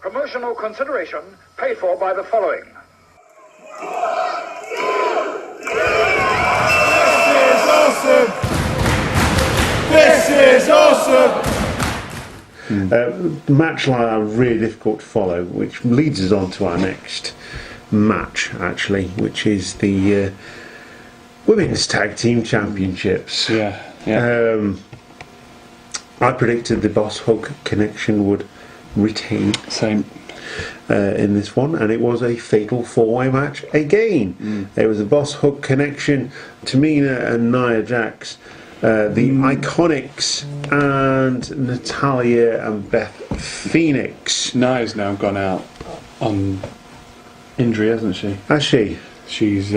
Promotional consideration paid for by the following. This is awesome! Match like that are really difficult to follow, which leads us on to our next match, actually, which is the Women's Tag Team Championships. Yeah. I predicted the Boss Hug Connection would retain. Same. In this one, and it was a fatal four-way match again. There was a Boss Hug Connection, Tamina and Nia Jax, the Iconics, and Natalya and Beth Phoenix. Nia's now gone out on injury, hasn't she? Has she? She's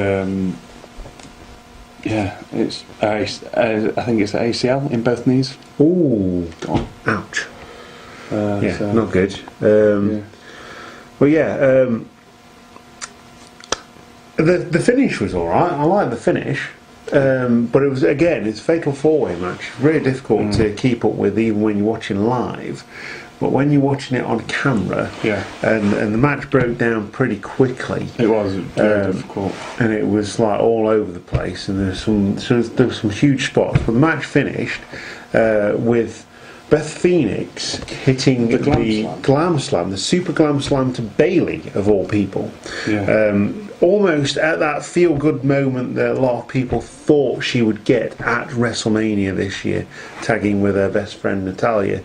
it's I think it's ACL in both knees. Ooh, Gone. ouch. So, Not good. Well, the finish was all right. I like the finish, but it was, again, it's a fatal four-way match. Really difficult to keep up with, even when you're watching live. But when you're watching it on camera, and the match broke down pretty quickly. It was very difficult, and it was like all over the place. And there was some huge spots. But the match finished with Beth Phoenix hitting the glam slam, the super glam slam to Bayley, of all people. Almost at that feel-good moment that a lot of people thought she would get at WrestleMania this year, tagging with her best friend Natalya.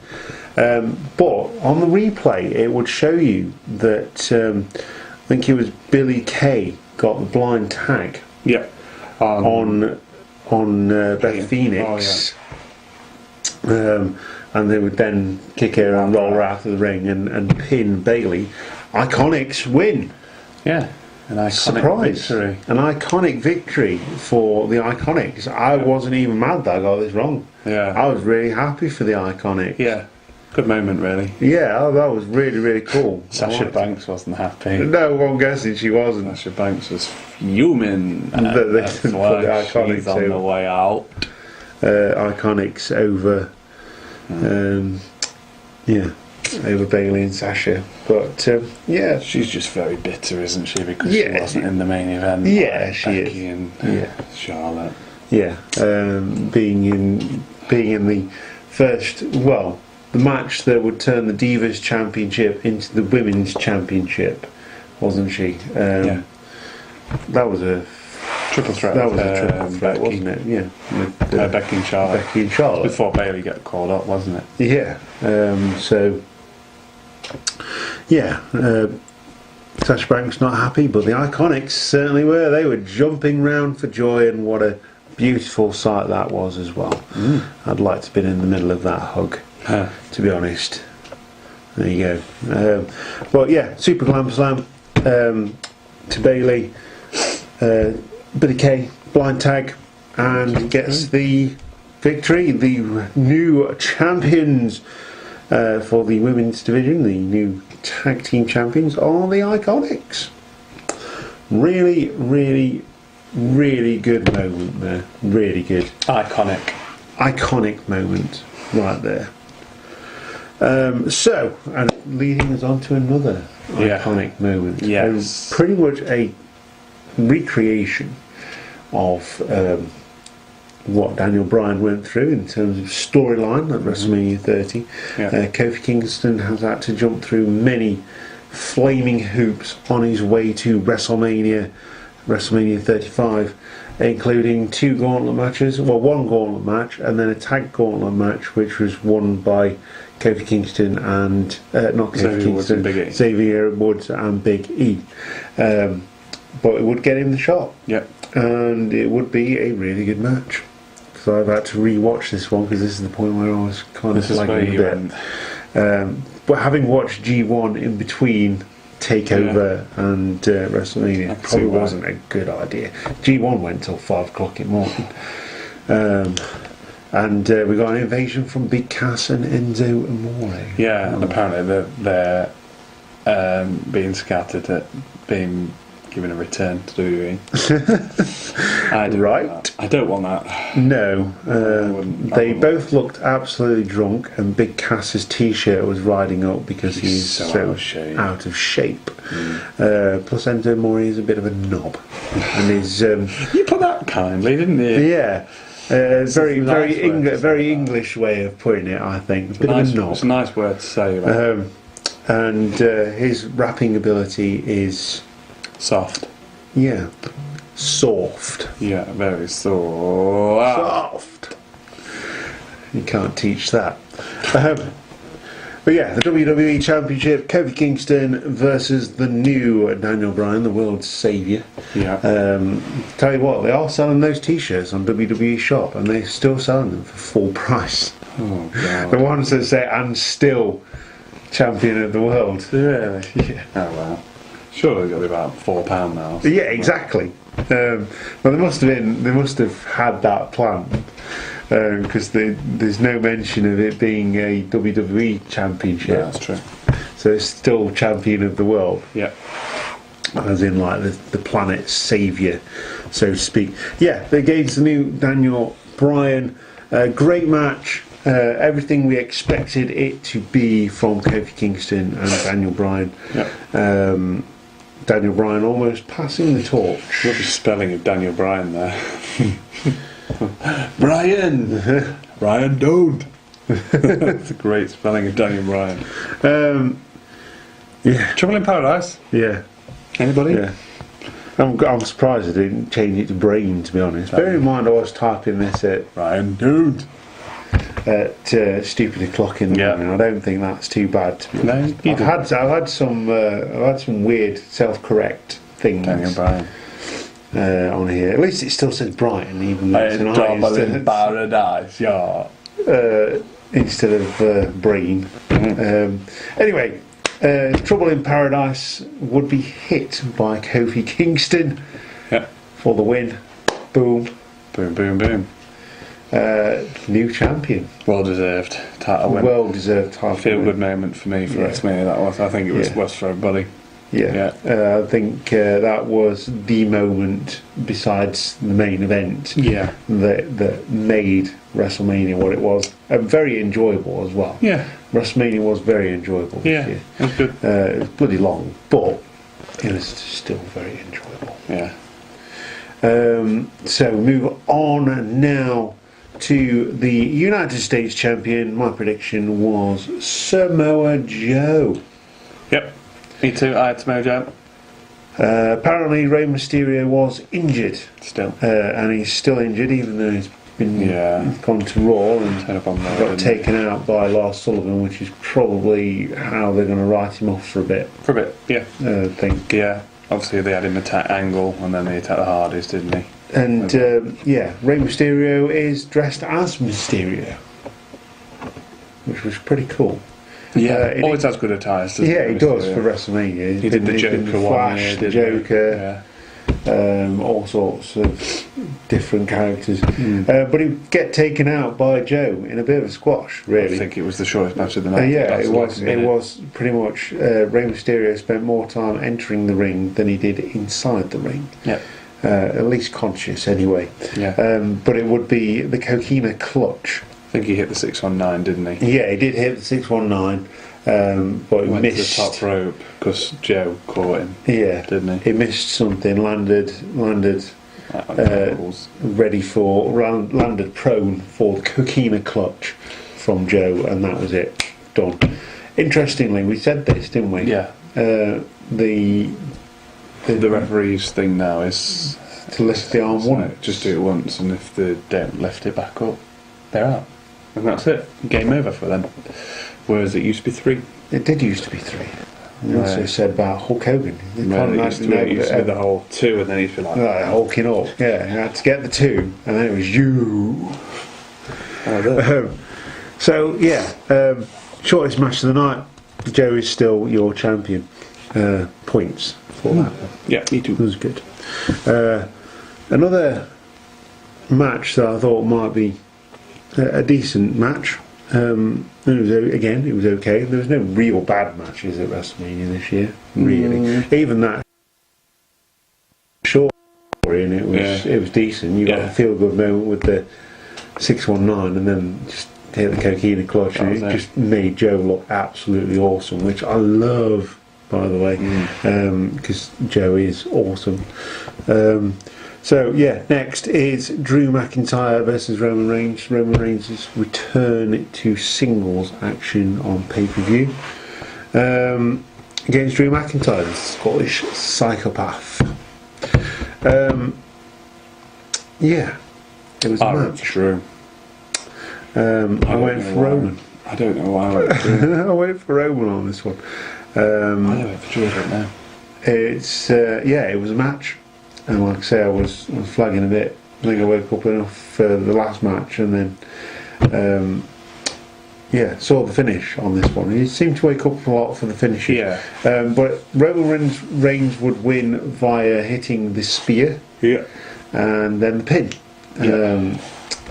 But on the replay, it would show you that I think it was Billie Kay got the blind tag on Beth Phoenix. And they would then kick her and roll her out of the ring and pin Bayley. Iconics win. Yeah, an iconic victory. An iconic victory for the Iconics. I wasn't even mad that I got this wrong. Yeah, I was really happy for the Iconics. Yeah, good moment, really. Yeah, that was really, really cool. Sasha Banks wasn't happy. No, I'm guessing she wasn't. Sasha Banks was fuming. That they didn't put the Iconics she's on the way out. Iconics over over Bayley and Sasha, but she's just very bitter, isn't she, because she wasn't in the main event. She Becky is. And Charlotte. Being in the first, the match that would turn the Divas Championship into the Women's Championship, wasn't she? That was a triple threat. That was a triple threat, Becky. wasn't it? Yeah, with Becky and Charlotte. Becky and Charlotte. Before Bayley got called up, wasn't it? Yeah. Sasha Banks not happy, but the Iconics certainly were. They were jumping round for joy, and what a beautiful sight that was as well. I'd like to have been in the middle of that hug, to be honest. There you go. But super glam slam to Bayley. Billie Kay blind tag and gets the victory. The new champions for the women's division, the new tag team champions, are the Iconics. Really, really, really good moment there. Really good. Iconic moment right there. And leading us on to another iconic moment. Yes. Pretty much a recreation of what Daniel Bryan went through in terms of storyline at WrestleMania 30. Kofi Kingston has had to jump through many flaming hoops on his way to WrestleMania 35, including two gauntlet matches, one gauntlet match and then a tag gauntlet match, which was won by Kofi Kingston and Xavier Woods and Big E. But it would get him the shot. And it would be a really good match. So I've had to re-watch this one because this is the point where I was kind of flagging a bit. But having watched G1 in between Takeover and WrestleMania, it probably wasn't a good idea. G1 went till 5 o'clock in the morning. And we got an invasion from Big Cass and Enzo Amore. And apparently they're being scattered at being giving a return to WWE. I don't want that. No. They wouldn't. both looked absolutely drunk, and Big Cass's t-shirt was riding up because he's so out of shape. Plus Enzo Amore is a bit of a knob. And his... you put that kindly, didn't you? Yeah. Very English way of putting it, I think. A bit of a knob. It's a nice word to say. Like. And his rapping ability is... Soft. Yeah. Soft. Yeah, very soft. Soft. You can't teach that. But yeah, the WWE Championship, Kofi Kingston versus the new Daniel Bryan, the world's saviour. Yeah. Tell you what, they are selling those t-shirts on WWE Shop, and they're still selling them for full price. Oh, God. The ones that say, and still champion of the world. Really? Yeah. Oh, wow. Surely they've got to be about £4 now. Yeah, exactly. Well, they must have had that plan. Because there's no mention of it being a WWE championship. Yeah, that's true. So it's still champion of the world. Yeah. As in, like, the planet's saviour, so to speak. Yeah, against the new Daniel Bryan. Great match. Everything we expected it to be from Kofi Kingston and Daniel Bryan. Yeah. Daniel Bryan almost passing the torch. Lovely spelling of Daniel Bryan there. Brian, don't. That's a great spelling of Daniel Bryan. Yeah. Trouble in Paradise. Yeah. Anybody? Yeah. I'm surprised I didn't change it to Brain, to be honest. Bear in mind I was typing this at Brian, don't. At stupid o'clock in the morning. I don't think that's too bad. To be honest. I've had some weird self-correct things. Daniel Bryan. On here. At least it still says Brighton, even though it's an I Trouble in Paradise, yeah. instead of Brain. Anyway, Trouble in Paradise would be hit by Kofi Kingston for the win. Boom. Boom, boom, boom. New champion. Well deserved title win. Well deserved title Feel win. good moment for me for Wrestlemania. That was. I think it was for everybody. Yeah. I think that was the moment, besides the main event, that made WrestleMania what it was. Very enjoyable as well. Yeah. WrestleMania was very enjoyable this year. It was good. It was bloody long, but it was still very enjoyable. Yeah. So we move on now to the United States champion. My prediction was Samoa Joe. Yep. Me too. I had Samoa Joe. Apparently Rey Mysterio was injured Still. and he's still injured, even though he's been gone to Raw and got taken out by Lars Sullivan, which is probably how they're going to write him off for a bit. Yeah. I think. Yeah. Obviously they had him attack Angle and then they attacked the Hardys, didn't he? And Rey Mysterio is dressed as Mysterio, which was pretty cool. Yeah, always has good attires, doesn't he? Yeah, he does for WrestleMania. He did the Joker one. Flash, the Joker, all sorts of different characters. But he'd get taken out by Joe in a bit of a squash, really. I think it was the shortest match of the night. It was pretty much. Rey Mysterio spent more time entering the ring than he did inside the ring. Yeah. At least conscious, anyway. Yeah. But it would be the Coquina Clutch. I think he hit the 619, didn't he? Yeah, he did hit the 619, but he went missed to the top rope because Joe caught him. Yeah, didn't he? He missed something. Landed prone for the Coquina Clutch from Joe, and that was it. Done. Interestingly, we said this, didn't we? Yeah. The referee's thing now is to lift the arm once. Just do it once, and if they don't lift it back up, they're out. And that's it. Game over for them. Whereas it used to be 3. It did used to be 3. They also said about Hulk Hogan. It used to be the whole 2, and then he used to be like hulking up. Yeah, you had to get the 2, and then it was you. Shortest match of the night. Joe is still your champion. Points for that. Yeah, me too. It was good. Another match that I thought might be a decent match. It was okay. There was no real bad matches at WrestleMania this year, really. Even that story, and it was decent. You got a feel good moment with the 619, and then just hit the coquina clutch, and it just made Joe look absolutely awesome, which I love, by the way, because Joe is awesome. Next is Drew McIntyre versus Roman Reigns. Roman Reigns' return to singles action on pay-per-view against Drew McIntyre, the Scottish psychopath. It was a match. Drew. I went for Roman. I don't know why I went for Drew. I went for Roman on this one. I went for Drew, I don't know. It was a match. And like I say, I was flagging a bit. I think I woke up enough for the last match, and then saw the finish on this one. He seemed to wake up a lot for the finish. Yeah. But Roman Reigns would win via hitting the spear. Yeah. And then the pin.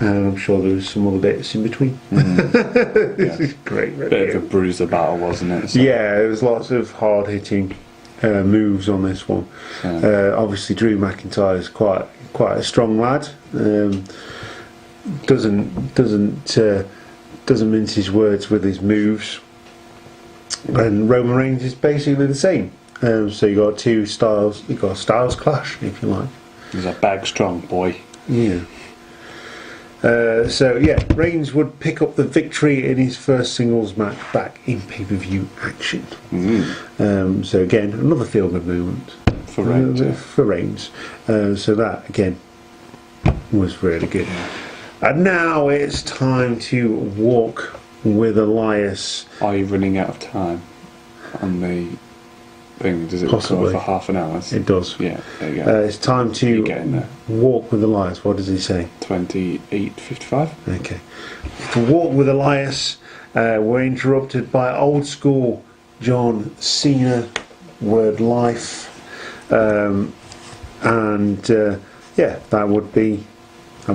And I'm sure there was some other bits in between. This is great. Bit of a bruiser battle, wasn't it? So. Yeah, there was lots of hard hitting moves on this one. Obviously, Drew McIntyre is quite a strong lad. Doesn't mince his words with his moves. And Roman Reigns is basically the same. So you got two styles. You got a styles clash, if you like. He's a bag strong boy. Yeah. Reigns would pick up the victory in his first singles match back in pay-per-view action. So again, another feel-good moment for Reigns. So that again was really good. And now it's time to walk with Elias. Are you running out of time on the thing? Does it go for half an hour? It does. Yeah, there you go. It's time to walk with Elias. What does he say? 28:55. Okay. To walk with Elias, we're interrupted by old school John Cena, word life, that'd be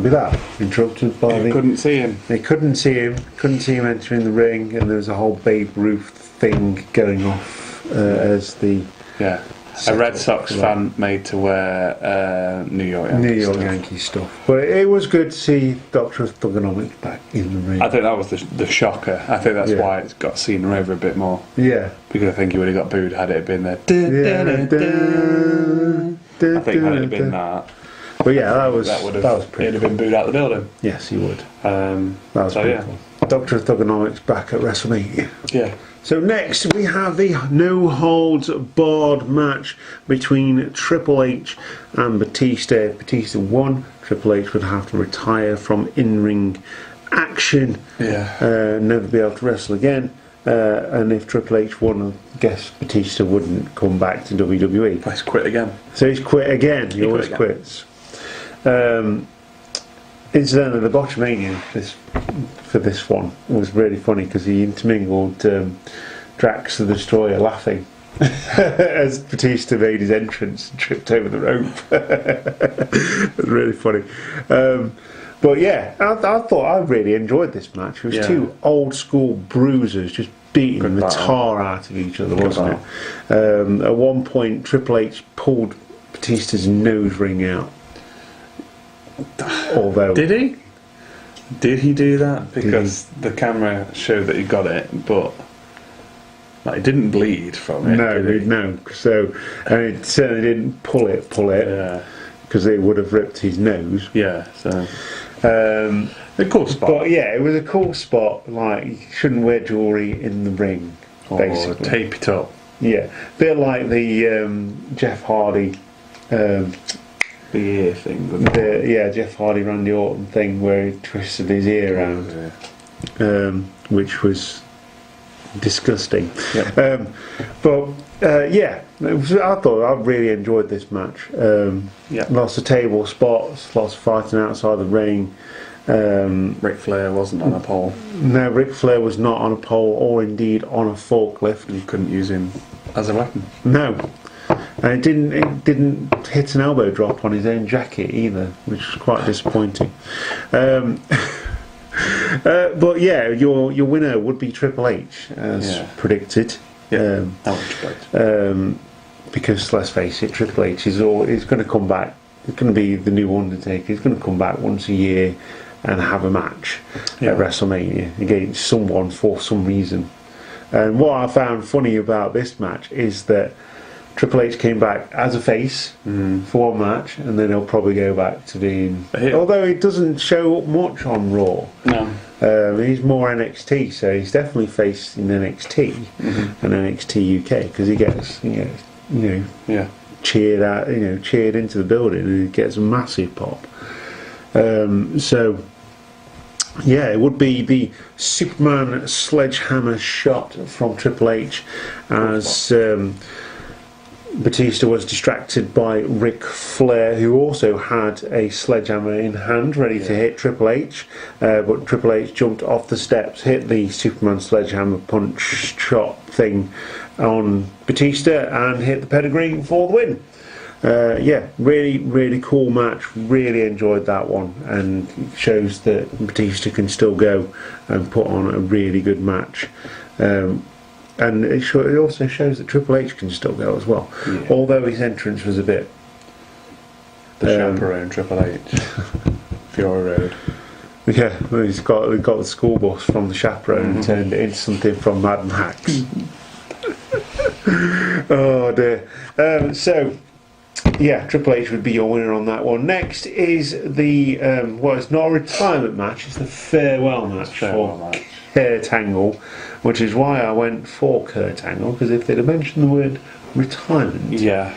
that. Interrupted by They couldn't see him. They couldn't see him entering the ring, and there was a whole Babe Ruth thing going off as the a Red Sox fan made to wear New York Yankees stuff. But it was good to see Dr. Thugonomics back in the ring. I think that was the shocker. I think that's why it's got Cena over a bit more. Yeah. Because I think he would have got booed had it been there. I think had it been that. But yeah, that was pretty. He'd have been booed out the building. Yes, he would. That was pretty cool. Dr. Thugonomics back at WrestleMania. Yeah. So next we have the no holds barred match between Triple H and Batista. If Batista won, Triple H would have to retire from in-ring action. Yeah. Never be able to wrestle again. And if Triple H won, I guess Batista wouldn't come back to WWE. He's quit again. So he's quit again. He always quits. Incidentally, the Botchamania for this one was really funny because he intermingled Drax the Destroyer laughing as Batista made his entrance and tripped over the rope. It was really funny. But yeah, I thought I really enjoyed this match. It was two old school bruisers just beating the tar out of each other, wasn't it? At one point, Triple H pulled Batista's nose ring out. Although did he do that? Because the camera showed that he got it, but he didn't bleed from it. No. So, and it certainly didn't pull it. Because it would have ripped his nose. Yeah. So a cool spot. But yeah, it was a cool spot. Like, you shouldn't wear jewellery in the ring, basically. Tape it up. Yeah, bit like the Jeff Hardy. The ear thing, Jeff Hardy, Randy Orton thing where he twisted his ear around, which was disgusting. Yep. I thought I really enjoyed this match. Lots of table spots, lots of fighting outside the ring. Ric Flair wasn't on a pole. No, Ric Flair was not on a pole or indeed on a forklift. You couldn't use him as a weapon. No. And it didn't hit an elbow drop on his own jacket either, which was quite disappointing. But yeah, your winner would be Triple H, as predicted. Yeah, that was Triple H. Because let's face it, Triple H is going to come back It's going to be the new Undertaker. He's going to come back once a year and have a match at WrestleMania against someone for some reason. And what I found funny about this match is that Triple H came back as a face for one match, and then he'll probably go back to being... Although he doesn't show up much on Raw. No. He's more NXT, so he's definitely faced in NXT and NXT UK, because he gets, cheered out, cheered into the building, and he gets a massive pop. So, yeah, it would be the Superman sledgehammer shot from Triple H as Batista was distracted by Ric Flair, who also had a sledgehammer in hand ready to hit Triple H, but Triple H jumped off the steps, hit the Superman sledgehammer punch shot thing on Batista and hit the pedigree for the win. Really, really cool match. Really enjoyed that one, and it shows that Batista can still go and put on a really good match. And it also shows that Triple H can still go as well, although his entrance was a bit... The chaperone Triple H. Fury Road. Yeah, well, he got the school bus from the chaperone and turned it into something from Mad Max. Oh dear. Triple H would be your winner on that one. Next is the it's not a retirement match, it's the farewell match for Kurt Angle, which is why I went for Kurt Angle, because if they'd have mentioned the word retirement, I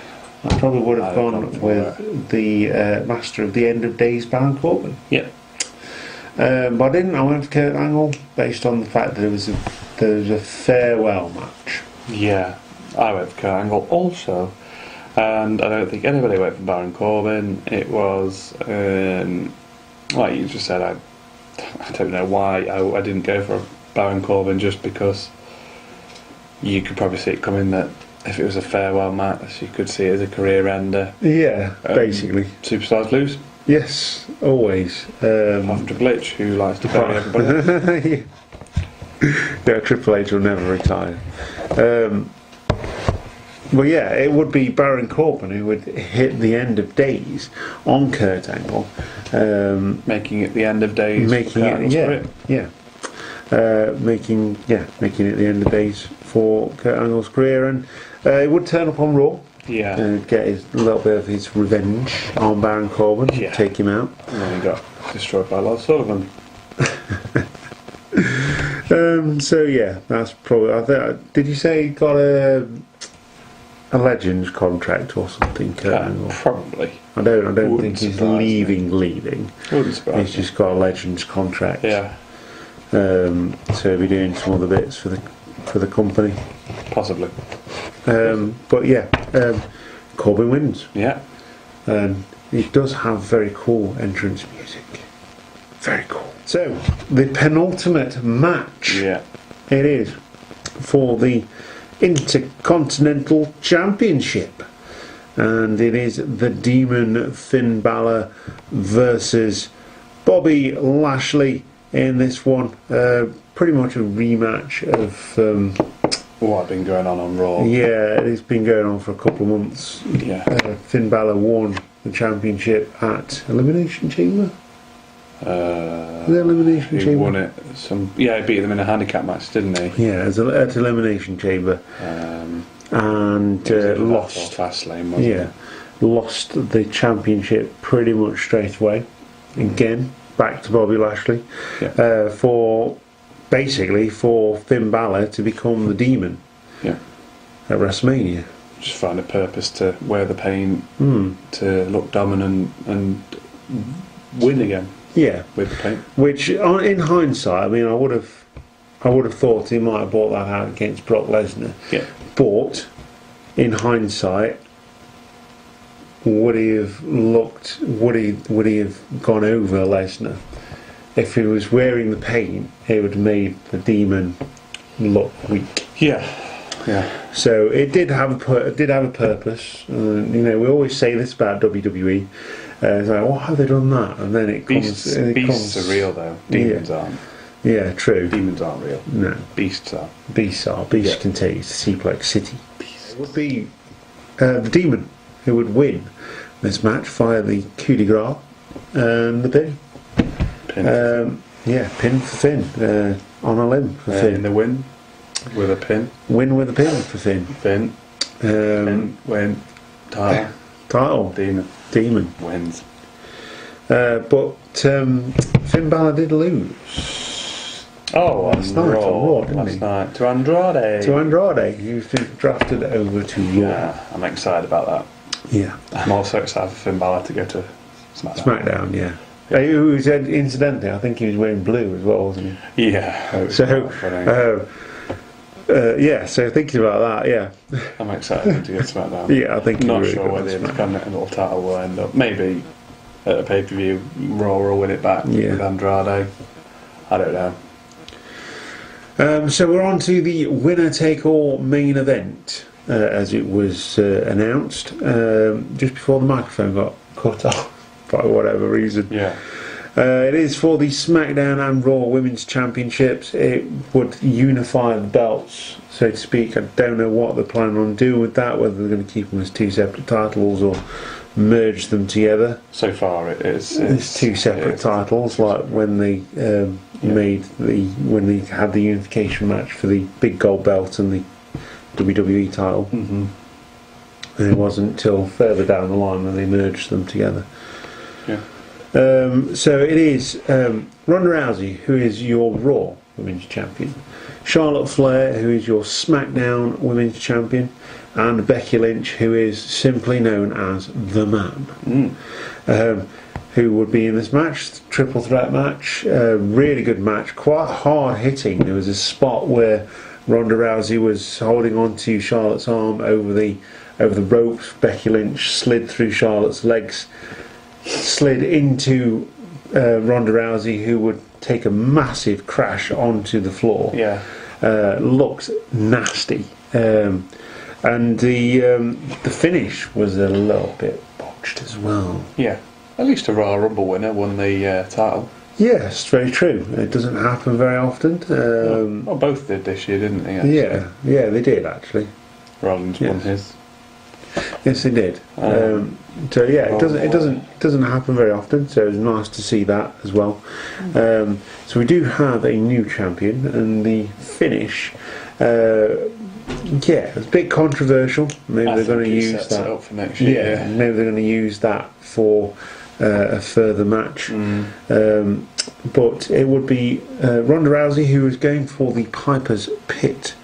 probably would have gone with the Master of the End of Days, Baron Corbin. But I didn't. I went for Kurt Angle based on the fact that there was a farewell match. I went for Kurt Angle also. And I don't think anybody went for Baron Corbin. It was, like you just said, I don't know why I didn't go for Baron Corbin, just because you could probably see it coming that if it was a farewell match, you could see it as a career ender. Yeah, basically. Superstars lose. Yes, always. Apart from Triple H, who likes to bury everybody. Triple H will never retire. It would be Baron Corbin who would hit the end of days on Kurt Angle, making it the end of days. Making it the end of days for Kurt Angle's career, and he would turn up on Raw. Get a little bit of his revenge on Baron Corbin. Take him out. And then he got destroyed by Lars Sullivan. That's probably. Did you say he got a Legends contract or something? Probably. I don't think he's leaving. Wouldn't surprise me. He's just got a Legends contract. So he'll be doing some other bits for the company. Possibly. Corbin wins. He does have very cool entrance music. Very cool. So the penultimate match. It is for the Intercontinental Championship, and it is the Demon Finn Balor versus Bobby Lashley in this one. Pretty much a rematch of what had been going on Raw. It's been going on for a couple of months. Finn Balor won the championship at Elimination Chamber. The Elimination Chamber. He won it. He beat them in a handicap match, didn't he? Yeah, at Elimination Chamber, and lost. Fast lane, wasn't it? Lost the championship pretty much straight away. Again, back to Bobby Lashley for Finn Balor to become the Demon. At WrestleMania. Just find a purpose to wear the paint, to look dominant and win again. With the paint. Which, in hindsight, I mean, I would have thought he might have brought that out against Brock Lesnar. But in hindsight, would he have gone over Lesnar? If he was wearing the paint, it would have made the Demon look weak. So it did have a purpose. We always say this about WWE. It's like, why have they done that? And then it comes. Beasts are real, though. Demons aren't. Yeah, true. Demons aren't real. No. Beasts are. Beasts can take you to Suplex City. It would be the Demon who would win this match via the coup de grace and the pin. Pin for Finn. On a limb for Finn. In the win with a pin. Win with a pin for Finn. Finn. Pin. Win. Title. Title. Demon. Wins. But Finn Balor did lose. Oh, last night on Raw, didn't he? Night to Andrade. To Andrade. He was drafted over to Raw. Yeah, I'm excited about that. Yeah. I'm also excited for Finn Balor to go to SmackDown, yeah. He was, incidentally, I think he was wearing blue as well, wasn't he? Yeah. So thinking about that, yeah. I'm excited to get SmackDown. Yeah, I think not sure where the Intercontinental title will end up. Maybe at a pay-per-view, Raw will win it back with Andrade. I don't know. So we're on to the winner-take-all main event, as it was announced just before the microphone got cut off by whatever reason. Yeah. It is for the SmackDown and Raw Women's Championships. It would unify the belts, so to speak. I don't know what they're planning on doing with that, whether they're going to keep them as two separate titles or merge them together. So far it's two separate titles, like when they when they had the unification match for the big gold belt and the WWE title. Mm-hmm. And it wasn't until further down the line when they merged them together. Yeah. So it is Ronda Rousey, who is your Raw Women's Champion, Charlotte Flair, who is your SmackDown Women's Champion, and Becky Lynch, who is simply known as The Man, who would be in this match, triple threat match, really good match, quite hard hitting. There was a spot where Ronda Rousey was holding on to Charlotte's arm over the ropes. Becky Lynch slid through Charlotte's legs, slid into Ronda Rousey, who would take a massive crash onto the floor. Yeah. Looks nasty. And the finish was a little bit botched as well. Yeah. At least a Royal Rumble winner won the title. Yes, very true. It doesn't happen very often. Well, both did this year, didn't they? Actually? Yeah, they did actually. Rollins won his. Yes, they did. So yeah, it doesn't happen very often. So it's nice to see that as well. So we do have a new champion, and the finish. It was a bit controversial. Maybe they're going to use that up for next year. Yeah, maybe they're going to use that for a further match. But it would be Ronda Rousey, who is going for the Piper's Pit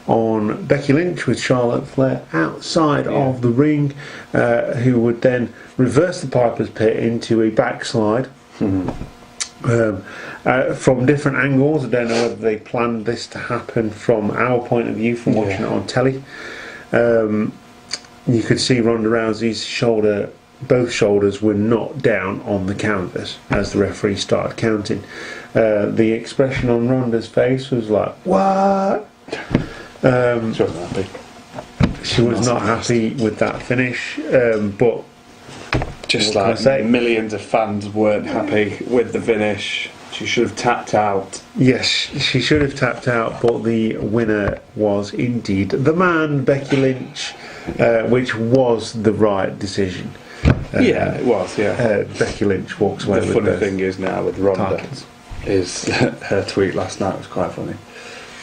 on Becky Lynch, with Charlotte Flair outside of the ring, who would then reverse the Piper's Pit into a backslide. From different angles. I don't know whether they planned this to happen from our point of view, from watching it on telly. You could see Ronda Rousey's shoulder, both shoulders were not down on the canvas as the referee started counting. The expression on Ronda's face was like, what? She wasn't happy. She was not happy with that finish, but just like millions of fans weren't happy with the finish. She should have tapped out. Yes, she should have tapped out, but the winner was indeed the man, Becky Lynch, which was the right decision. It was, Becky Lynch walks away with the funny thing is now with Ronda titles. Is her tweet last night was quite funny.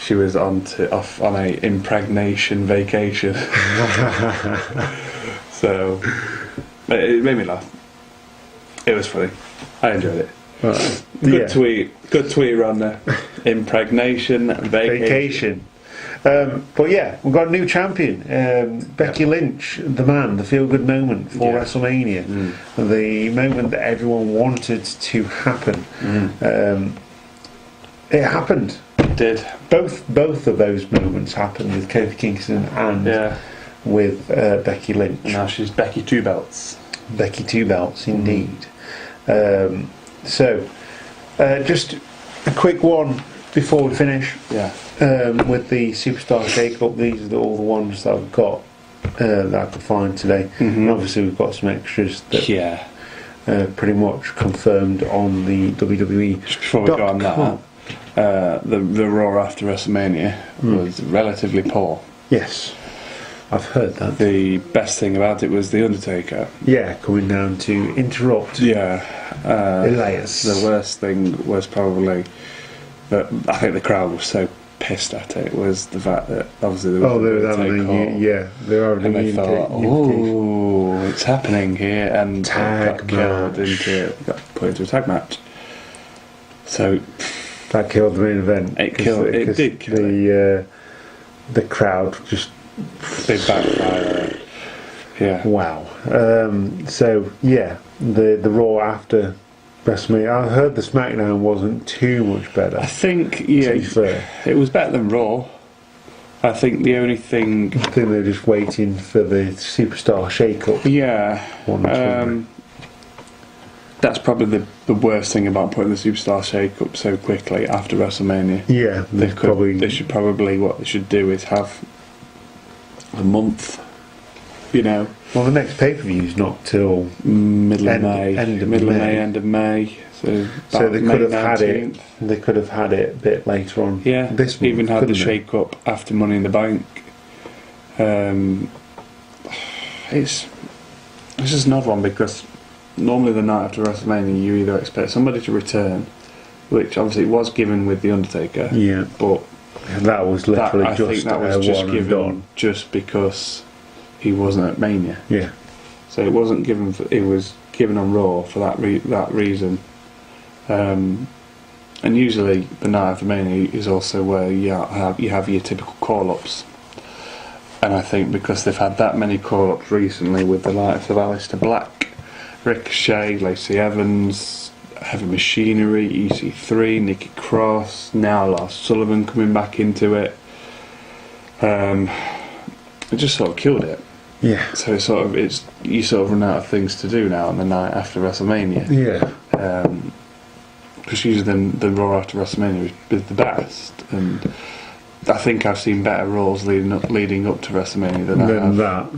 She was off on a impregnation vacation. So it made me laugh. It was funny. I enjoyed it. Right. Good tweet, Ronda. Impregnation vacation. But yeah, we've got a new champion, Becky Lynch, the man, the feel-good moment for WrestleMania, the moment that everyone wanted to happen. It happened. It did. Both of those moments happened with Kofi Kingston and with Becky Lynch. And now she's Becky Two Belts. Becky Two Belts, indeed. So, just a quick one before we finish. With the Superstar Shake-Up, these are all the ones that I've got that I could find today. And obviously we've got some extras that pretty much confirmed on the WWE. Just before we go on that, the Raw after WrestleMania was relatively poor. Yes. I've heard that. The best thing about it was the Undertaker. Yeah, coming down to interrupt. Yeah. Elias. The worst thing was probably that I think the crowd was so pissed at it was the fact that obviously there was they were having they were having and they thought, oh, it's happening here, and tag got put into a tag match. So that killed the main event. It did kill the crowd just they backfired. Yeah. Wow. So yeah, the Raw after WrestleMania. I heard the SmackDown wasn't too much better. I think to be fair, it was better than Raw. I think the only thing. I think they're just waiting for the superstar shake-up. Yeah. That's probably the worst thing about putting the superstar shake-up so quickly after WrestleMania. Yeah, they should probably what they should do is have a month. Well, the next pay-per-view's not till middle of May. End of May. So they May could have 19th. had it. They could have had it a bit later on. Yeah, this month, even had the they? shake-up after Money in the Bank. It's just an odd one because normally the night after WrestleMania you either expect somebody to return, which obviously it was given with the Undertaker. Yeah, but that was literally I think that was just given just because he wasn't at Mania. Yeah. So it wasn't given. It was given on Raw for that reason. And usually the night after Mania is also where you have your typical call-ups. And I think because they've had that many call-ups recently with the likes of Aleister Black, Ricochet, Lacey Evans, Heavy Machinery, EC3, Nikki Cross, now Lars Sullivan coming back into it. It just sort of killed it. Yeah. So you sort of run out of things to do now on the night after WrestleMania. Yeah. Because usually the Raw after WrestleMania is the best, and I think I've seen better Raws leading up to WrestleMania than that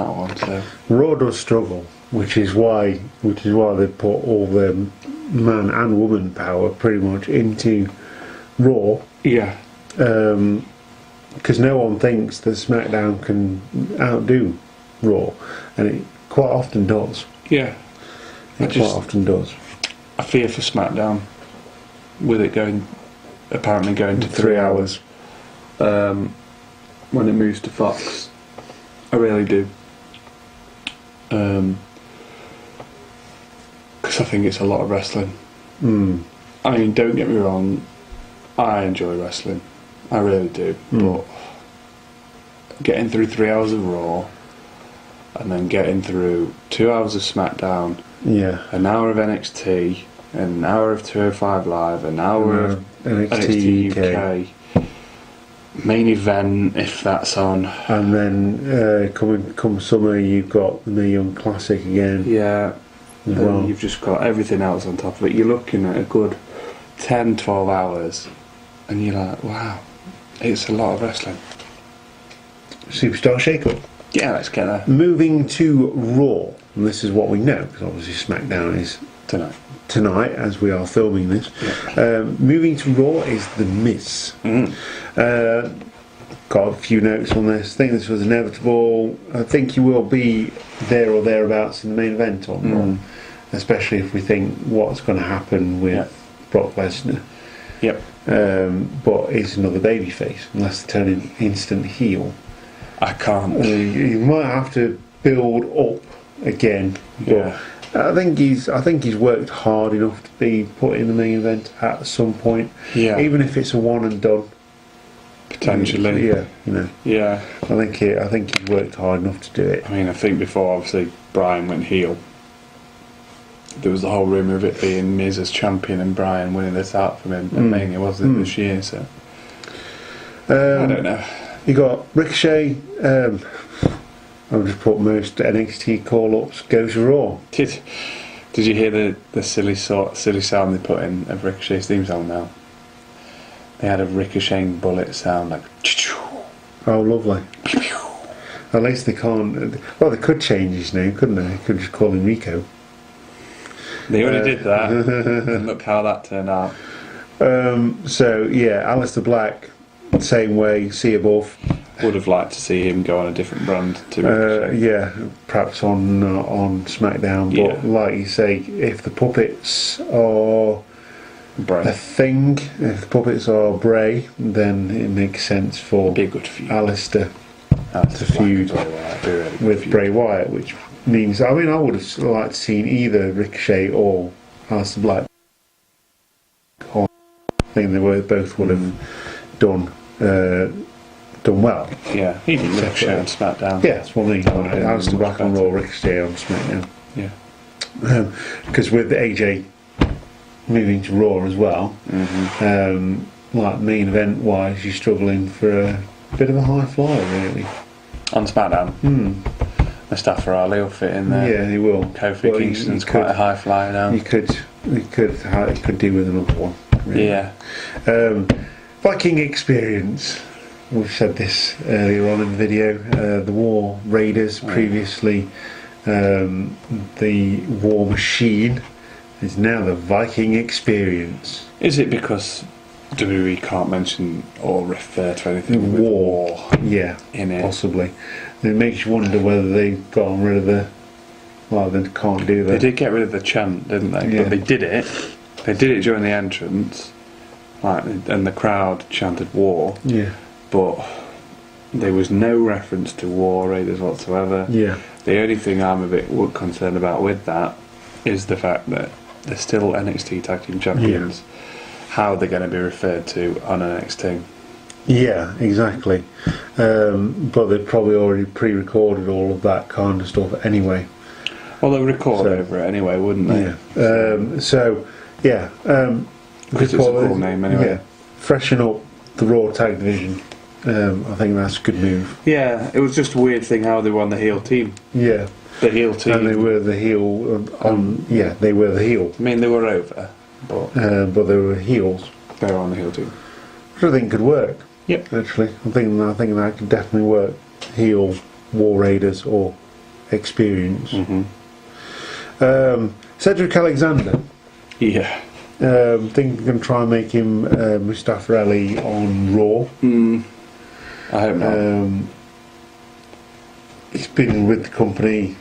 one. So Raw does struggle, which is why they put all their man and woman power pretty much into Raw. Yeah. Because no one thinks that SmackDown can outdo Raw, and it quite often does. Yeah. Quite often does. I fear for SmackDown, with it apparently going to 3 hours, when it moves to Fox. I really do. Because I think it's a lot of wrestling. I mean, don't get me wrong, I enjoy wrestling. I really do. But getting through 3 hours of Raw, and then getting through 2 hours of SmackDown, an hour of NXT, an hour of 205 Live, an hour of NXT UK, main event if that's on, and then come summer you've got the Mae Young Classic again. Yeah, then you've just got everything else on top of it. You're looking at a good 10-12 hours, and you're like, wow, it's a lot of wrestling. Superstar shake-up. Yeah, let's get there. Moving to Raw, and this is what we know, because obviously SmackDown is tonight as we are filming this. Moving to Raw is The Miz. Got a few notes on this. I think this was inevitable. I think he will be there or thereabouts in the main event on Raw, especially if we think what's going to happen with Brock Lesnar. Yep. But it's another babyface, unless they turn him instant heel. I can't. You might have to build up again. Yeah. I think he's worked hard enough to be put in the main event at some point. Yeah. Even if it's a one and done. Potentially. Yeah. Yeah. I think he's worked hard enough to do it. I mean, I think before obviously Bryan went heel, there was the whole rumour of it being Miz as champion and Bryan winning the title from him at Mania, wasn't it, this year? So I don't know. You got Ricochet. I'll just put most NXT call-ups go to Raw. Did you hear the silly sound they put in of Ricochet's theme song now? They had a ricocheting bullet sound like. Oh, lovely. At least they can't. Well, they could change his name, couldn't they? They could just call him Rico. They already did that. And look how that turned out. So yeah, Aleister Black same way, see above. Would have liked to see him go on a different brand to Ricochet. Yeah, perhaps on SmackDown. But Yeah. like you say, if the puppets are Bray. a thing, if the puppets are Bray, then it makes sense for Be a good feud. Alistair Alistair to Black feud and Bray Wyatt, be a really good with feud. Bray Wyatt, which means, I mean, I would have liked to seen either Ricochet or Alistair Black. I think they both would have done well. Yeah, he did Ricochet on SmackDown. Yeah, that's what I mean. That would have been Alistair much Black on better. Raw, Ricochet on SmackDown. Yeah. Because with AJ moving to Raw as well, like main event wise, you're struggling for a bit of a high flyer, really. On SmackDown. Mustafa Ali will fit in there. Yeah, he will. Kofi Well, Kingston's you quite could- a high flyer now. You could do with another one. Really. Yeah. Viking experience. We've said this earlier on in the video. The War Raiders, previously the War Machine, is now the Viking experience. Is it because WWE can't mention or refer to anything with War. war Yeah, in it? possibly. And it makes you wonder whether they've gotten rid of the. Well, they can't do They that. did get rid of the chant, didn't they? Yeah. But they did it. They did it during the entrance, and the crowd chanted war. Yeah, But there was no reference to War Raiders whatsoever. yeah, The only thing I'm a bit concerned about with that is the fact that they're still NXT Tag Team Champions. How are they going to be referred to on NXT? yeah, exactly. But they've probably already pre-recorded all of that kind of stuff anyway. Well, they'll record So- over it anyway, wouldn't they? Because it's a cool name anyway. Yeah, freshen up the Raw Tag Division. I think that's a good move. Yeah, it was just a weird thing how they were on the heel team. Yeah, The heel team. and they were the heel they were the heel, I mean, they were over, but but they were heels, they were on the heel team. which I think could work. Yep. Actually, I think that could definitely work. Heel War Raiders or Experience. Cedric Alexander. Yeah. Think we're going to try and make him Mustafa Ali on Raw. I hope not. He's been with the company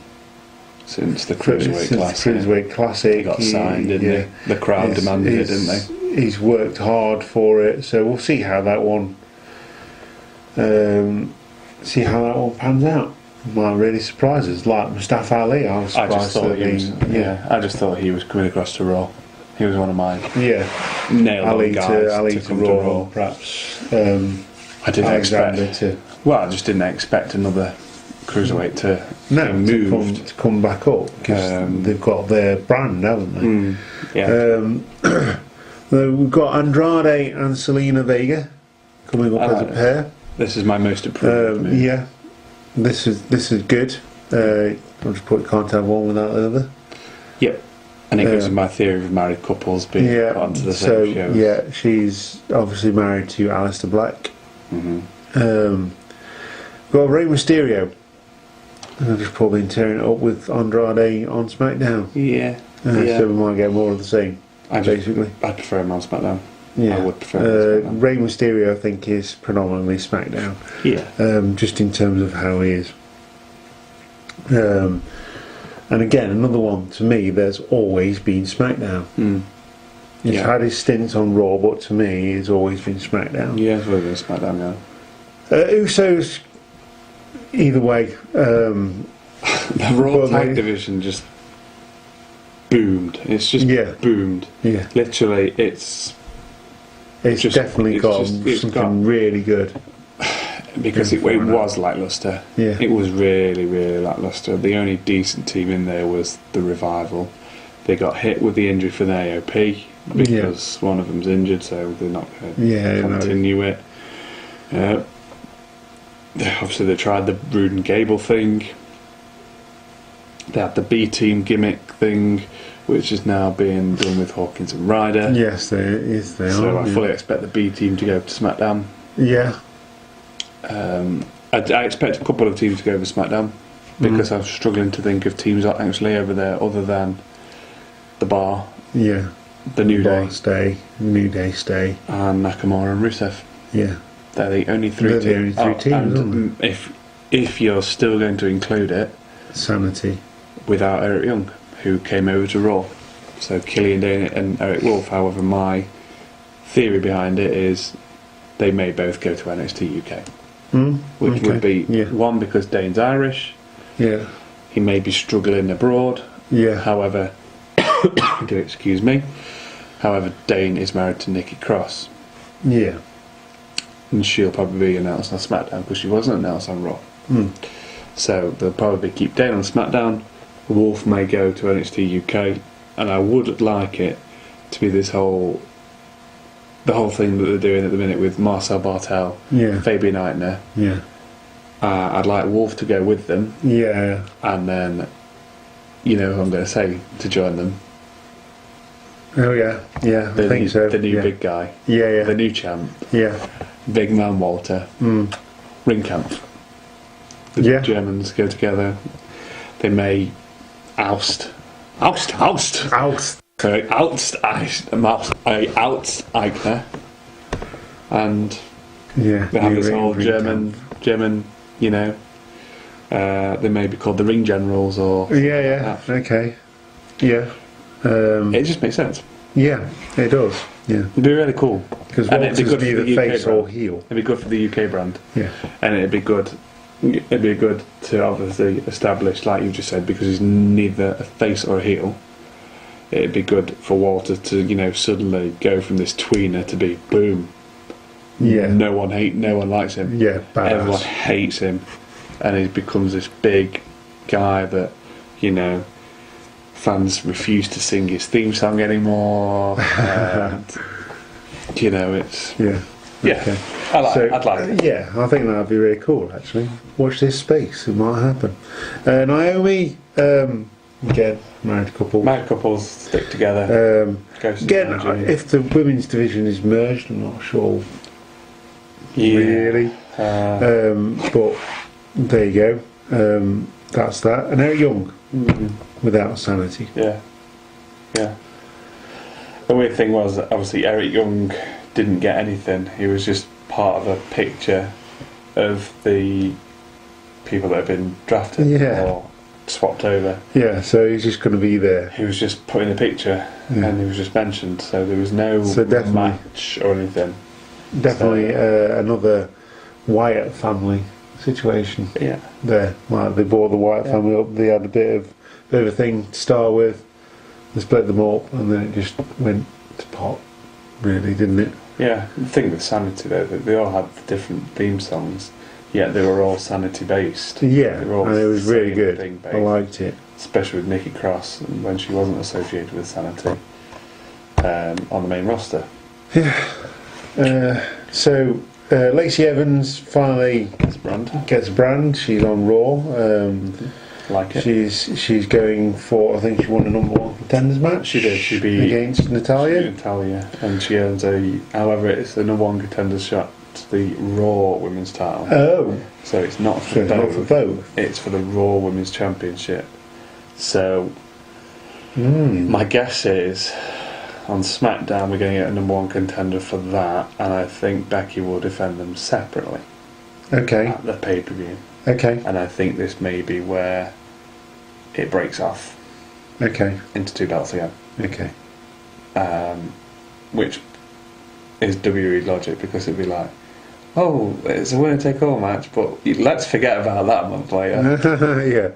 Since the since Cruiserweight the Classic. Cruiserweight Classic. He got signed, didn't he? The crowd demanded it, didn't they? He's worked hard for it, so we'll see how that one. Pans out. Might really surprise us. Like Mustafa Ali, I was I surprised just thought that he was. I just thought he was coming across to Raw. He was one of mine. yeah. Nailed Ali on guys to come Raw, perhaps. I didn't Alexander expect. to Well, I just didn't expect another Cruiserweight to no be to moved. come back up because they've got their brand, haven't they? Yeah. We've got Andrade and Selena Vega coming up I as a like pair. This is my most approved move. Yeah, this is good. I'll just put can't have one without the other. Yep. And it gives me my theory of married couples being Yeah, put onto the so same show. yeah, she's obviously married to Alistair Black. Got Rey Mysterio. I'll just probably tearing it up with Andrade on SmackDown. Yeah. So we might get more of the same, basically. I prefer him on SmackDown. Yeah. I would prefer him on SmackDown. Rey Mysterio, I think, is predominantly SmackDown. Yeah. Just in terms of how he is. And again, another one to me that's always been SmackDown. He's Yeah. had his stints on Raw, but to me, he's always been SmackDown. Yeah, it's really good SmackDown now. Usos, either way. The Raw Well, Tag they- Division just boomed. It's just Yeah. boomed. Yeah, Literally, it's it's just- definitely it's got just- it's something got- really good. because it was lackluster. Yeah. It was really, really lackluster. The only decent team in there was the Revival. They got hit with the injury for the AOP because one of them's injured, so they're not going to Yeah, no. continue it. Obviously, they tried the Rude and Gable thing. They had the B Team gimmick thing, which is now being done with Hawkins and Ryder. Yes, they So are. I fully expect the B Team to go to SmackDown. Yeah, I expect a couple of teams to go over SmackDown because I'm struggling to think of teams actually over there other than the Bar, yeah. the New Day, Bar stay, New Day stay. and Nakamura and Rusev. Yeah. They're the only three They're teams. the only three teams, and if you're still going to include it, Sanity. without Eric Young, who came over to Raw. So Killian Dane and Eric Wolf. However, my theory behind it is they may both go to NXT UK, which would be one, because Dane's Irish. Yeah. He may be struggling abroad. Yeah. However, do excuse me. However, Dane is married to Nikki Cross. Yeah. And she'll probably be announced on SmackDown because she wasn't announced on Raw. So they'll probably keep Dane on SmackDown. Wolf may go to NXT UK, and I would like it to be the whole thing that they're doing at the minute with Marcel Bartel, Fabian Eitner. Yeah. I'd like Wolf to go with them. Yeah. And then, you know who I'm going to say to join them. Oh yeah. Yeah. I think so. The new big guy. Yeah. Yeah. The new champ. Yeah. Big man Walter. Ringkampf. The Germans go together. They may oust Eichner, and they have this whole German, you know. They may be called the Ring Generals or okay, yeah. It just makes sense. Yeah, it does. Yeah, it'd be really cool because Walter's be the face or heel. It'd be good for the UK brand. Yeah, and it'd be good. It'd be good to obviously establish, like you just said, because he's neither a face or a heel. It'd be good for Walter to, you know, suddenly go from this tweener to be boom. Yeah. No one likes him. Yeah, badass. Everyone hates him, and he becomes this big guy that, you know, fans refuse to sing his theme song anymore. And, you know, it's Okay. I'd like it. Yeah, I think that'd be really cool. Actually, watch this space; it might happen. Naomi, again, married couples stick together. Again, if the women's division is merged, I'm not sure. Really, but there you go. That's that. And Eric Young, without Sanity. Yeah. The weird thing was, obviously, Eric Young didn't get anything. He was just part of a picture of the people that have been drafted or swapped over. Yeah, so he's just going to be there. He was just put in a picture and he was just mentioned, so there was no match or anything. Definitely another Wyatt family situation. Yeah. There, like they brought the Wyatt family up. They had a bit of a thing to start with. They split them up, and then it just went to pot. Really, didn't it? Yeah. The thing with Sanity though, that they all had different theme songs, yet they were all Sanity based. Yeah, they were all and it was really good. Based, I liked it, especially with Nikki Cross when she wasn't associated with Sanity on the main roster. Yeah. So Lacey Evans finally gets a brand. She's on Raw. Like it. She's going for. I think she won a number one contenders match. She did. She'd be against Natalia, and she earns however, it's the number one contenders shot to the Raw Women's title. Oh, so it's not for both. It's for the Raw Women's Championship. So my guess is on SmackDown we're going to get a number one contender for that, and I think Becky will defend them separately. Okay. At the pay-per-view. Okay. And I think this may be where it breaks off. Okay. Into two belts again. Okay. Which is WWE logic, because it'd be like, oh, it's a winner take all match, but let's forget about that a month later.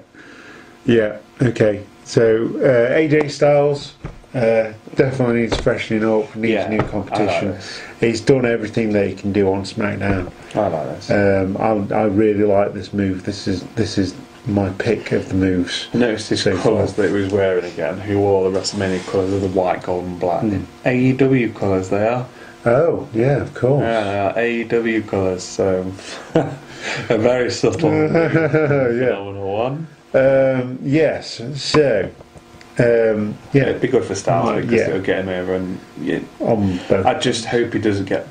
Yeah. Okay. So AJ Styles definitely needs freshening up, needs new competition. He's done everything that he can do on SmackDown. I like this. I really like this move. This is my pick of the moves. Notice his colours that he was wearing again. Who wore the WrestleMania colours of the white, gold and black. AEW colours they are. Oh, yeah, of course. Yeah, AEW colours, so a very subtle phenomenal one. Yes, so it'd be good for Styles because it'll get him over, and I just hope he doesn't get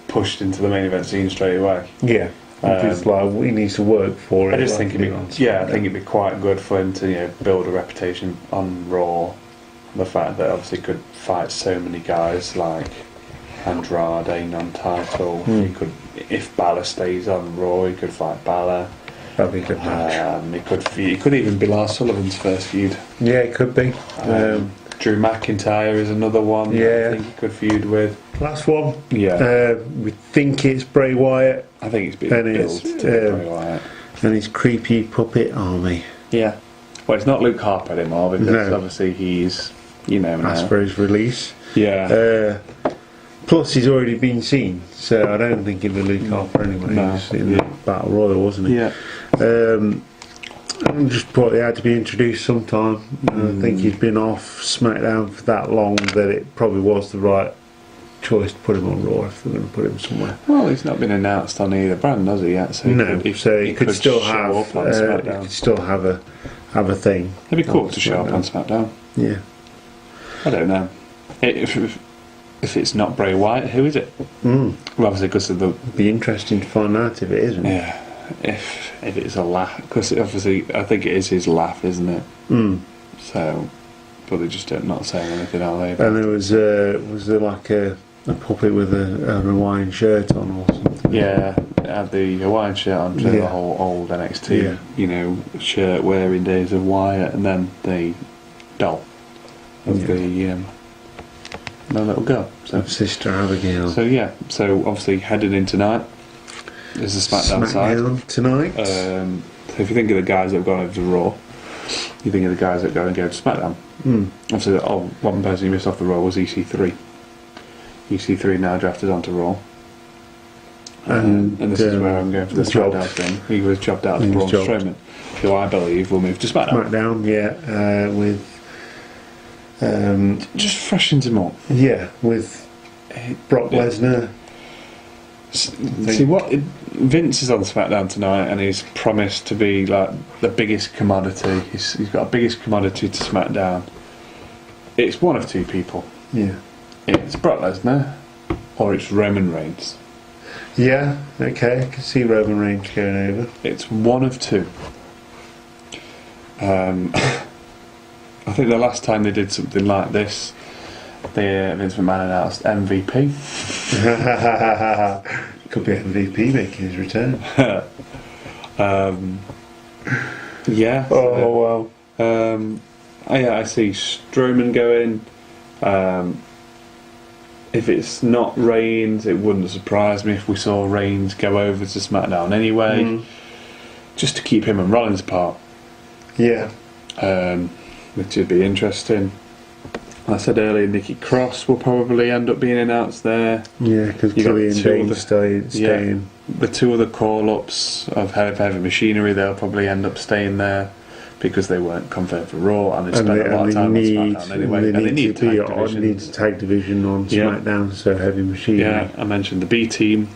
pushed into the main event scene straight away. Yeah, because he needs to work for it. I just think it'd be quite good for him to build a reputation on Raw. The fact that obviously he could fight so many guys like Andrade non-title, he could if Balor stays on Raw, he could fight Balor. That'd be a good match. It could even be Lars Sullivan's first feud. Yeah, it could be. Drew McIntyre is another one. Yeah. I think he could feud with. Last one. Yeah. We think it's Bray Wyatt. I think it's been And built it's, to Bray Wyatt. And his creepy puppet army. Yeah. Well, it's not Luke Harper anymore because No. obviously he's, now. Asked for his release. Yeah. Plus, he's already been seen, so I don't think it'll be Luke Harper anyway. No. He was in the Battle Royal, wasn't he? Yeah. I just thought he had to be introduced sometime. I think he's been off SmackDown for that long that it probably was the right choice to put him on Raw if they're going to put him somewhere. Well, he's not been announced on either brand, has he yet? So he could still show have up on SmackDown. he could still have a thing. It'd be cool to show up on SmackDown. Yeah. I don't know. If it's not Bray Wyatt, who is it? Well, obviously, because of the. It'd be interesting to find out if it isn't. Yeah. If it's a laugh, because obviously I think it is his laugh, isn't it? So, but they just don't not saying anything, are they? And there was there like a puppet with a Hawaiian shirt on or something? Yeah, it had the Hawaiian shirt on, the whole old NXT, shirt wearing days of Wyatt, and then the doll of the little girl. So Sister Abigail. So obviously heading in tonight. There's the SmackDown side tonight. So if you think of the guys that have gone over to Raw, you think of the guys that are going to go to SmackDown. Obviously, one person who missed off the Raw was EC3. EC3 now drafted onto Raw. And this is where I'm going for the SmackDown thing. He was jobbed out to Braun Strowman, who I believe will move to SmackDown. With just freshens him up. Yeah, with Brock Lesnar. See what Vince is on SmackDown tonight, and he's promised to be like the biggest commodity. He's got a biggest commodity to SmackDown. It's one of two people. Yeah, it's Brock Lesnar, or it's Roman Reigns. Yeah, okay, I can see Roman Reigns going over. It's one of two. I think the last time they did something like this, Vince McMahon announced MVP. Could be MVP making his return. Yeah. Oh well. I see Strowman going. If it's not Reigns, it wouldn't surprise me if we saw Reigns go over to SmackDown anyway, just to keep him and Rollins apart. Yeah. Which would be interesting. I said earlier, Nikki Cross will probably end up being announced there. Yeah, because Killian Dane's staying. Yeah, the two other call-ups of Heavy Machinery, they'll probably end up staying there because they weren't confirmed for Raw and they spent a lot of time on SmackDown anyway. They need a tag division on SmackDown, so Heavy Machinery. Yeah, I mentioned the B team.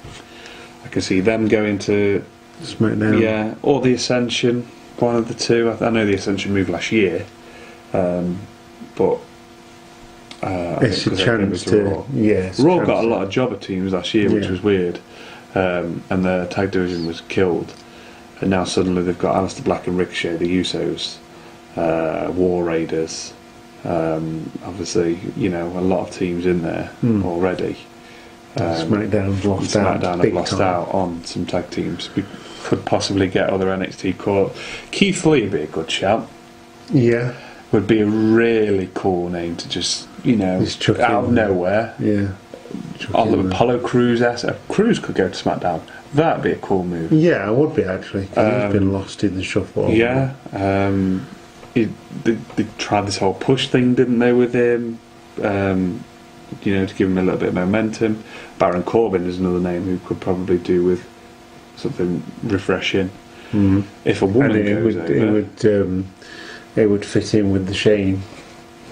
I can see them going to SmackDown. Yeah, or the Ascension, one of the two. I know the Ascension moved last year, but it's a chance to Raw got a lot of jobber teams last year, which was weird, and the tag division was killed, and now suddenly they've got Aleister Black and Ricochet, the Usos, War Raiders, obviously a lot of teams in there already. SmackDown have lost out on some tag teams. We could possibly get other NXT call up. Keith Lee would be a good shout. Yeah. Would be a really cool name to just out of nowhere. Yeah. Apollo Crews. Crews could go to SmackDown. That'd be a cool move. Yeah, it would be actually. Cause he's been lost in the shuffle. Yeah. They tried this whole push thing, didn't they, with him? To give him a little bit of momentum. Baron Corbin is another name who could probably do with something refreshing. If a woman goes over, it would fit in with the Shane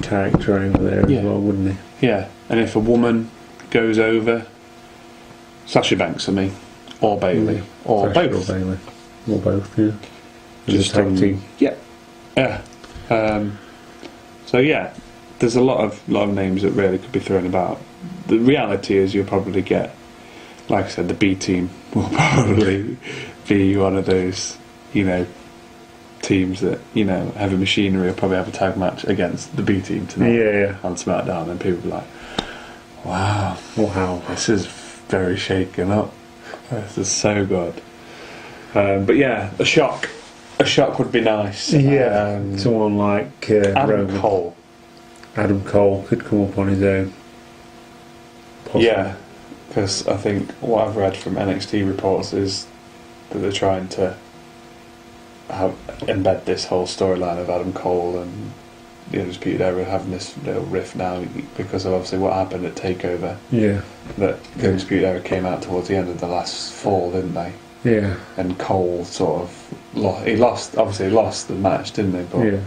character over there as well, wouldn't it? Yeah, and if a woman goes over, Sasha Banks, or Bayley, or Sasha both, or Bayley, or both, yeah. Just tag team. Yeah. So yeah, there's a lot of names that really could be thrown about. The reality is you'll probably get, like I said, the B team will probably be one of those, teams that, Heavy Machinery will probably have a tag match against the B team tonight on SmackDown, and people will be like, wow, this is very shaken up. This is so good. But yeah, a shock would be nice. Yeah, someone like Adam Roman. Cole. Adam Cole could come up on his own. Possibly. Yeah, because I think what I've read from NXT reports is that they're trying to embed this whole storyline of Adam Cole and the Undisputed Era having this little rift now because of obviously what happened at TakeOver. Yeah. That the Undisputed Era came out towards the end of the last fall, didn't they? Yeah. And Cole sort of lost the match, didn't he? But Yeah.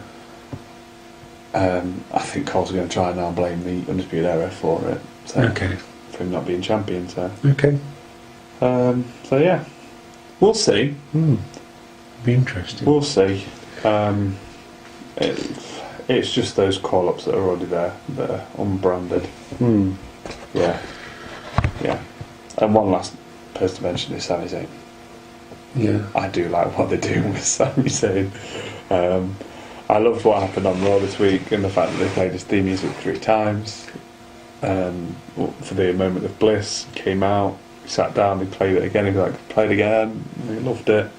I think Cole's going to try and now blame the Undisputed Era for it. So, Okay. for him not being champion. So. Okay. So yeah, we'll see. Be interesting. We'll see. It's just those call-ups that are already there that are unbranded. Yeah. And one last person to mention is Sami Zayn. Yeah. I do like what they're doing with Sami Zayn. I loved what happened on Raw this week and the fact that they played his theme music 3 times. For the moment of bliss, came out, he sat down, he played it again, he was like, play it again, he loved it.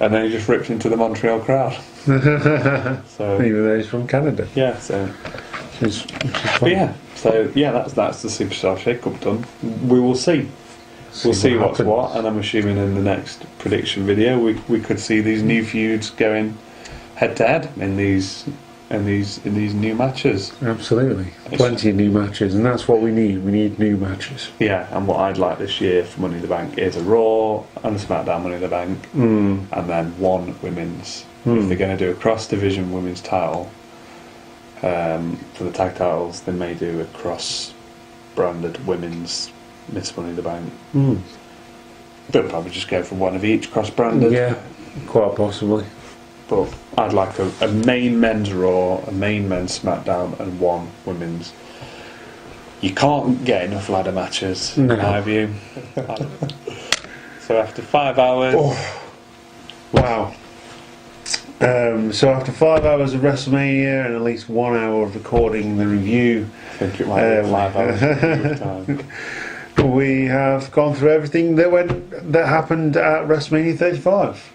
And then he just ripped into the Montreal crowd. So even though he's from Canada. yeah, so Which is fun. but yeah, so yeah, that's the Superstar Shake-Up done. We will see. We'll see what's happens. what, and I'm assuming in the next prediction video we could see these new feuds going head to head in these new matches. Absolutely. Plenty of new matches, and that's what we need. We need new matches. Yeah, and what I'd like this year for Money in the Bank is a Raw and a SmackDown Money in the Bank, and then one women's. If they're going to do a cross-division women's title for the tag titles, they may do a cross-branded women's Miss Money in the Bank. They'll probably just go for one of each cross-branded. Yeah, quite possibly. But I'd like a main men's Raw, a main men's SmackDown, and one women's. You can't get enough ladder matches, in my view. So after 5 hours... Wow. So after 5 hours of WrestleMania and at least 1 hour of recording the review, I think it might be 5 hours of time. we have gone through everything that happened at WrestleMania 35.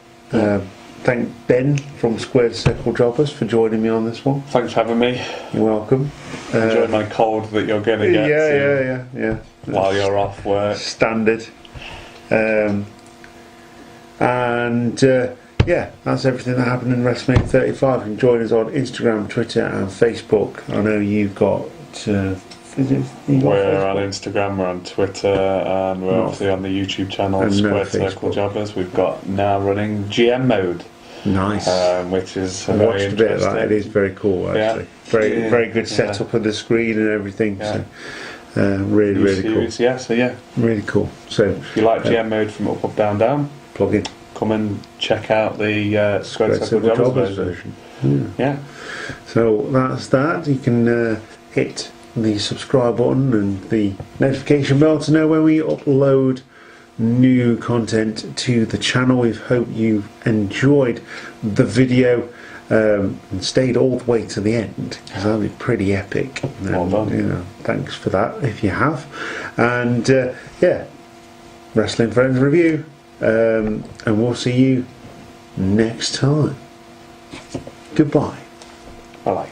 Thank Ben from Squared Circle Jobbers for joining me on this one. Thanks for having me. You're welcome. Enjoy my cold that you're going to get Yeah. while you're off work. Standard. Yeah, that's everything that happened in WrestleMania 35. You can join us on Instagram, Twitter, and Facebook. I know you've got. We're on Instagram, we're on Twitter, and we're obviously on the YouTube channel Squared Circle Jobbers. We've got now running GM mode. Nice. Which is I watched a bit of that. It is very cool, actually. Yeah. Very good setup of the screen and everything. Yeah. So, really cool. Yeah, so yeah. Really cool. So if you like GM mode from Up, Up, Down, Down, plug in. Come and check out the Squared Circle Jobbers version. Yeah. So that's that. You can hit the subscribe button and the notification bell to know when we upload new content to the channel. We hope you enjoyed the video and stayed all the way to the end, because that'll be pretty epic. Well done. Thanks for that if you have. And Wrestling Friends Review. And we'll see you next time. Goodbye. Bye-bye.